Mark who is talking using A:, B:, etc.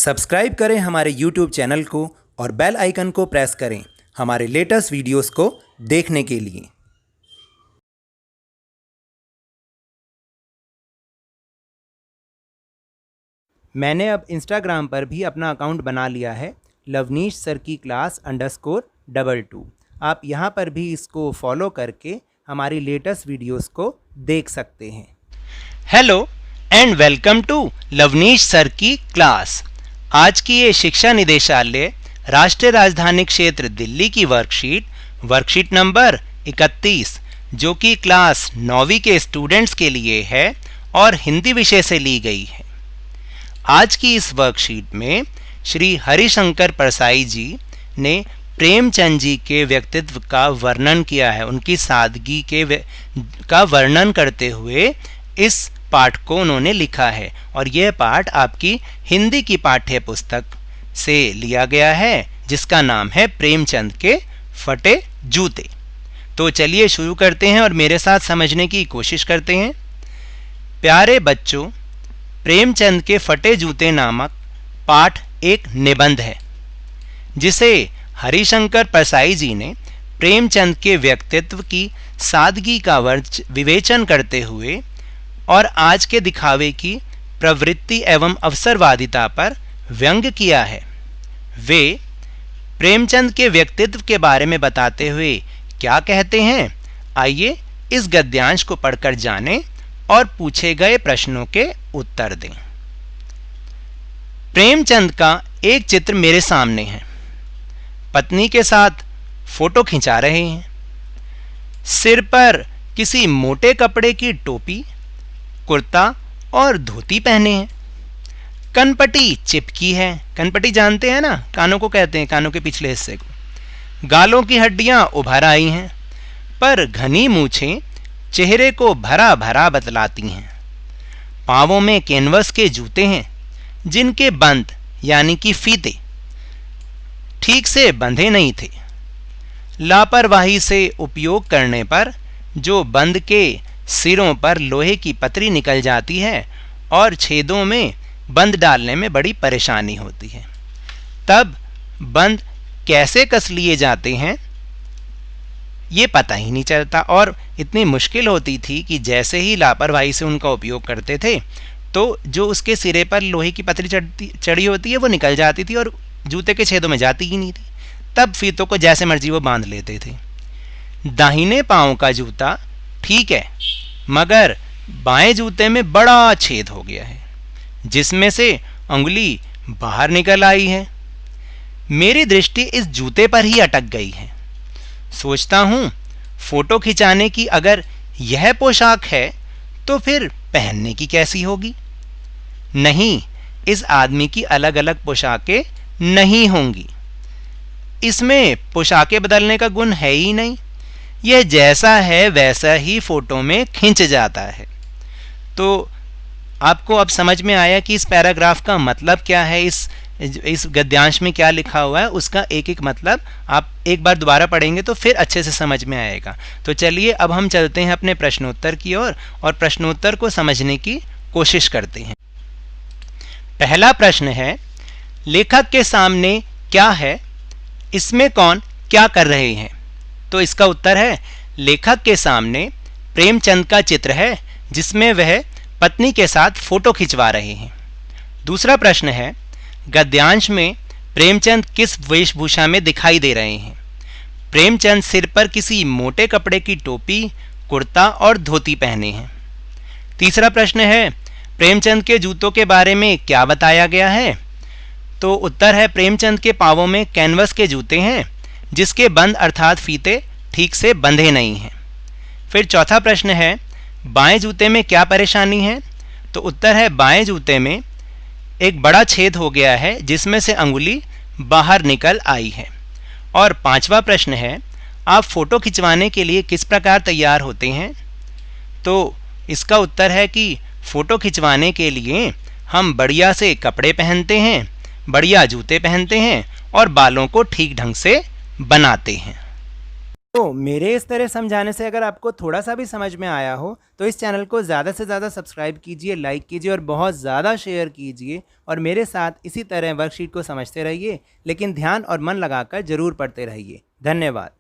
A: Subscribe करें हमारे YouTube channel को और बेल आइकन को प्रेस करें हमारे लेटेस्ट वीडियोस को देखने के लिए। मैंने अब इंस्टाग्राम पर भी अपना अकाउंट बना लिया है, लवनीश सर की क्लास _22। आप यहाँ पर भी इसको फॉलो करके हमारी लेटेस्ट वीडियोस को देख सकते हैं।
B: Hello and welcome to Lavneesh sir की क्लास। आज की ये शिक्षा निदेशालय राष्ट्रीय राजधानी क्षेत्र दिल्ली की वर्कशीट नंबर 31 जो कि क्लास 9वीं के स्टूडेंट्स के लिए है और हिंदी विषय से ली गई है। आज की इस वर्कशीट में श्री हरिशंकर परसाई जी ने प्रेमचंद जी के व्यक्तित्व का वर्णन किया है। उनकी सादगी का वर्णन करते हुए इस पाठ को उन्होंने लिखा है और यह पाठ आपकी हिंदी की पाठ्य पुस्तक से लिया गया है जिसका नाम है प्रेमचंद के फटे जूते। तो चलिए शुरू करते हैं और मेरे साथ समझने की कोशिश करते हैं। प्यारे बच्चों, प्रेमचंद के फटे जूते नामक पाठ एक निबंध है जिसे हरिशंकर परसाई जी ने प्रेमचंद के व्यक्तित्व की सादगी का विवेचन करते हुए और आज के दिखावे की प्रवृत्ति एवं अवसरवादिता पर व्यंग्य किया है। वे प्रेमचंद के व्यक्तित्व के बारे में बताते हुए क्या कहते हैं, आइए इस गद्यांश को पढ़कर जानें और पूछे गए प्रश्नों के उत्तर दें। प्रेमचंद का एक चित्र मेरे सामने है। पत्नी के साथ फोटो खिंचा रहे हैं। सिर पर किसी मोटे कपड़े की टोपी, कुर्ता और धोती पहने हैं। कनपटी चिपकी है। कनपटी जानते हैं ना, कानों को कहते हैं, कानों के पिछले हिस्से को। गालों की हड्डियां उभर आई हैं, पर घनी मूछें चेहरे को भरा भरा बतलाती हैं। पांवों में कैनवस के जूते हैं जिनके बंद यानी कि फीते ठीक से बंधे नहीं थे। लापरवाही से उपयोग करने पर जो बंद के सिरों पर लोहे की पतरी निकल जाती है और छेदों में बंद डालने में बड़ी परेशानी होती है। तब बंद कैसे कस लिए जाते हैं ये पता ही नहीं चलता और इतनी मुश्किल होती थी कि जैसे ही लापरवाही से उनका उपयोग करते थे तो जो उसके सिरे पर लोहे की पतरी चढ़ी होती है वो निकल जाती थी और जूते के छेदों में जाती ही नहीं थी। तब फीतों को जैसे मर्जी वो बांध लेते थे। दाहिने पांव का जूता ठीक है, मगर बाएं जूते में बड़ा छेद हो गया है जिसमें से अंगुली बाहर निकल आई है। मेरी दृष्टि इस जूते पर ही अटक गई है। सोचता हूं फोटो खिंचाने की अगर यह पोशाक है तो फिर पहनने की कैसी होगी। नहीं, इस आदमी की अलग अलग पोशाकें नहीं होंगी। इसमें पोशाकें बदलने का गुण है ही नहीं। यह जैसा है वैसा ही फोटो में खिंच जाता है। तो आपको अब समझ में आया कि इस पैराग्राफ का मतलब क्या है, इस गद्यांश में क्या लिखा हुआ है, उसका एक एक मतलब आप एक बार दोबारा पढ़ेंगे तो फिर अच्छे से समझ में आएगा। तो चलिए अब हम चलते हैं अपने प्रश्नोत्तर की ओर और प्रश्नोत्तर को समझने की कोशिश करते हैं। पहला प्रश्न है, लेखक के सामने क्या है, इसमें कौन क्या कर रहे हैं। तो इसका उत्तर है, लेखक के सामने प्रेमचंद का चित्र है जिसमें वह पत्नी के साथ फोटो खिंचवा रहे हैं। दूसरा प्रश्न है, गद्यांश में प्रेमचंद किस वेशभूषा में दिखाई दे रहे हैं। प्रेमचंद सिर पर किसी मोटे कपड़े की टोपी, कुर्ता और धोती पहने हैं। तीसरा प्रश्न है, प्रेमचंद के जूतों के बारे में क्या बताया गया है। तो उत्तर है, प्रेमचंद के पांवों में कैनवस के जूते हैं जिसके बंद अर्थात फीते ठीक से बंधे नहीं हैं। फिर चौथा प्रश्न है, बाएं जूते में क्या परेशानी है। तो उत्तर है, बाएं जूते में एक बड़ा छेद हो गया है जिसमें से अंगुली बाहर निकल आई है। और पांचवा प्रश्न है, आप फोटो खिंचवाने के लिए किस प्रकार तैयार होते हैं। तो इसका उत्तर है कि फोटो खिंचवाने के लिए हम बढ़िया से कपड़े पहनते हैं, बढ़िया जूते पहनते हैं और बालों को ठीक ढंग से बनाते हैं।
A: तो मेरे इस तरह समझाने से अगर आपको थोड़ा सा भी समझ में आया हो तो इस चैनल को ज़्यादा से ज़्यादा सब्सक्राइब कीजिए, लाइक कीजिए और बहुत ज़्यादा शेयर कीजिए और मेरे साथ इसी तरह वर्कशीट को समझते रहिए, लेकिन ध्यान और मन लगाकर ज़रूर पढ़ते रहिए। धन्यवाद।